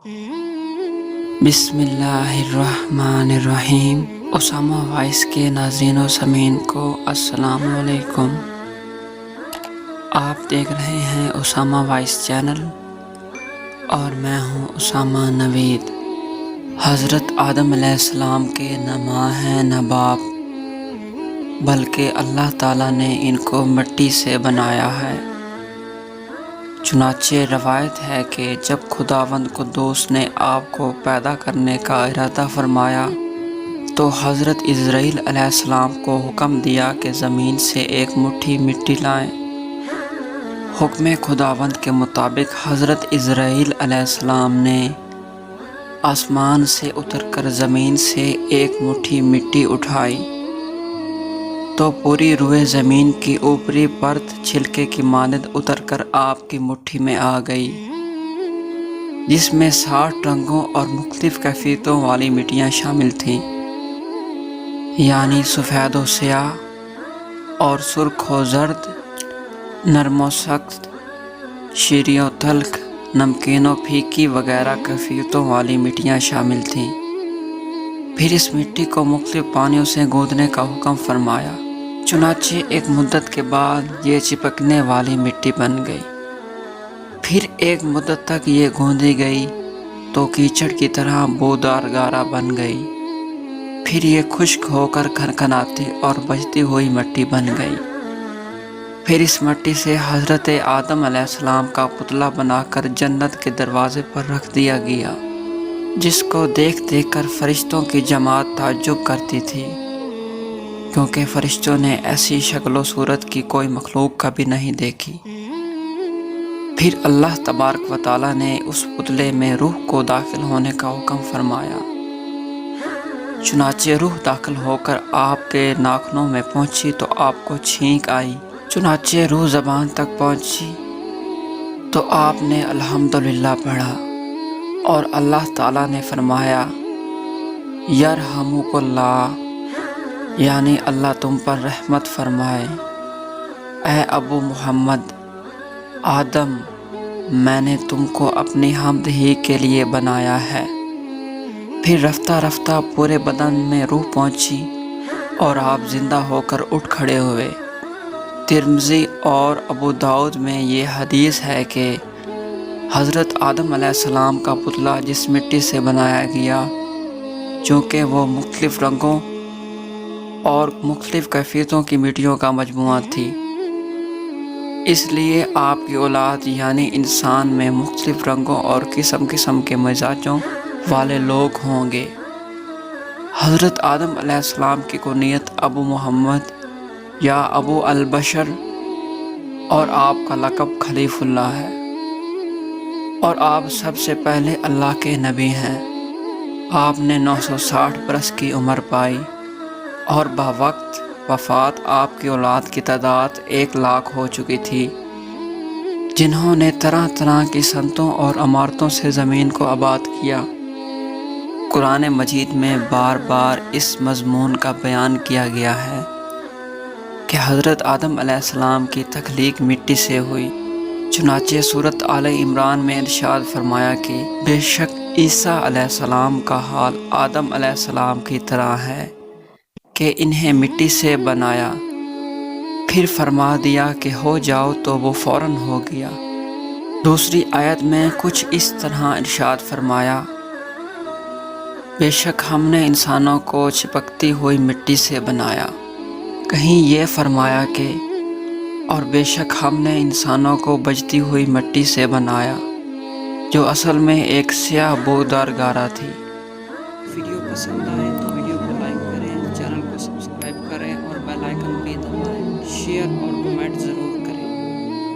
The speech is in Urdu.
بسم اللہ الرحمن الرحیم۔ اسامہ وائس کے ناظرین و سامعین کو السلام علیکم۔ آپ دیکھ رہے ہیں اسامہ وائس چینل اور میں ہوں اسامہ نوید۔ حضرت آدم علیہ السلام کے نہ ماں ہیں نہ باپ، بلکہ اللہ تعالیٰ نے ان کو مٹی سے بنایا ہے۔ چنانچہ روایت ہے کہ جب خداوند قدوس نے آپ کو پیدا کرنے کا ارادہ فرمایا تو حضرت عزرائیل علیہ السلام کو حکم دیا کہ زمین سے ایک مٹھی مٹی لائیں۔ حکم خداوند کے مطابق حضرت عزرائیل علیہ السلام نے آسمان سے اتر کر زمین سے ایک مٹھی مٹی اٹھائی تو پوری روئے زمین کی اوپری پرت چھلکے کی مانند اتر کر آپ کی مٹھی میں آ گئی، جس میں 60 رنگوں اور مختلف کیفیتوں والی مٹیاں شامل تھیں، یعنی سفید و سیاہ اور سرخ و زرد، نرم و سخت، شیریں و تلخ، نمکین و پھیکی وغیرہ کیفیتوں والی مٹیاں شامل تھیں۔ پھر اس مٹی کو مختلف پانیوں سے گوندنے کا حکم فرمایا، چنانچہ ایک مدت کے بعد یہ چپکنے والی مٹی بن گئی۔ پھر ایک مدت تک یہ گوندی گئی تو کیچڑ کی طرح بودار گارا بن گئی۔ پھر یہ خشک ہو کر کھنکھناتی اور بجتی ہوئی مٹی بن گئی۔ پھر اس مٹی سے حضرت آدم علیہ السلام کا پتلا بنا کر جنت کے دروازے پر رکھ دیا گیا، جس کو دیکھ دیکھ کر فرشتوں کی جماعت تعجب کرتی تھی، کیونکہ فرشتوں نے ایسی شکل و صورت کی کوئی مخلوق کبھی نہیں دیکھی۔ پھر اللہ تبارک و تعالیٰ نے اس پتلے میں روح کو داخل ہونے کا حکم فرمایا، چنانچہ روح داخل ہو کر آپ کے ناخنوں میں پہنچی تو آپ کو چھینک آئی۔ چنانچہ روح زبان تک پہنچی تو آپ نے الحمدللہ پڑھا اور اللہ تعالیٰ نے فرمایا یرحمک اللہ، یعنی اللہ تم پر رحمت فرمائے۔ اے ابو محمد آدم، میں نے تم کو اپنی حمد ہی کے لیے بنایا ہے۔ پھر رفتہ رفتہ پورے بدن میں روح پہنچی اور آپ زندہ ہو کر اٹھ کھڑے ہوئے۔ ترمذی اور ابو داؤد میں یہ حدیث ہے کہ حضرت آدم علیہ السلام کا پتلا جس مٹی سے بنایا گیا، چونکہ وہ مختلف رنگوں اور مختلف کیفیتوں کی مٹیوں کا مجموعہ تھی، اس لیے آپ کی اولاد یعنی انسان میں مختلف رنگوں اور قسم قسم کے مزاجوں والے لوگ ہوں گے۔ حضرت آدم علیہ السلام کی کنیت ابو محمد یا ابو البشر اور آپ کا لقب خلیف اللہ ہے، اور آپ سب سے پہلے اللہ کے نبی ہیں۔ آپ نے 960 برس کی عمر پائی اور بوقت وفات آپ کی اولاد کی تعداد 1,00,000 ہو چکی تھی، جنہوں نے طرح طرح کی صنعتوں اور عمارتوں سے زمین کو آباد کیا۔ قرآن مجید میں بار بار اس مضمون کا بیان کیا گیا ہے کہ حضرت آدم علیہ السلام کی تخلیق مٹی سے ہوئی۔ چنانچہ سورۃ آل عمران میں ارشاد فرمایا کہ بے شک عیسیٰ علیہ السلام کا حال آدم علیہ السلام کی طرح ہے کہ انہیں مٹی سے بنایا، پھر فرما دیا کہ ہو جاؤ تو وہ فوراً ہو گیا۔ دوسری آیت میں کچھ اس طرح ارشاد فرمایا، بے شک ہم نے انسانوں کو چپکتی ہوئی مٹی سے بنایا۔ کہیں یہ فرمایا کہ اور بے شک ہم نے انسانوں کو بجتی ہوئی مٹی سے بنایا، جو اصل میں ایک سیاہ بودار گارا تھی۔ ویڈیو پسند آئے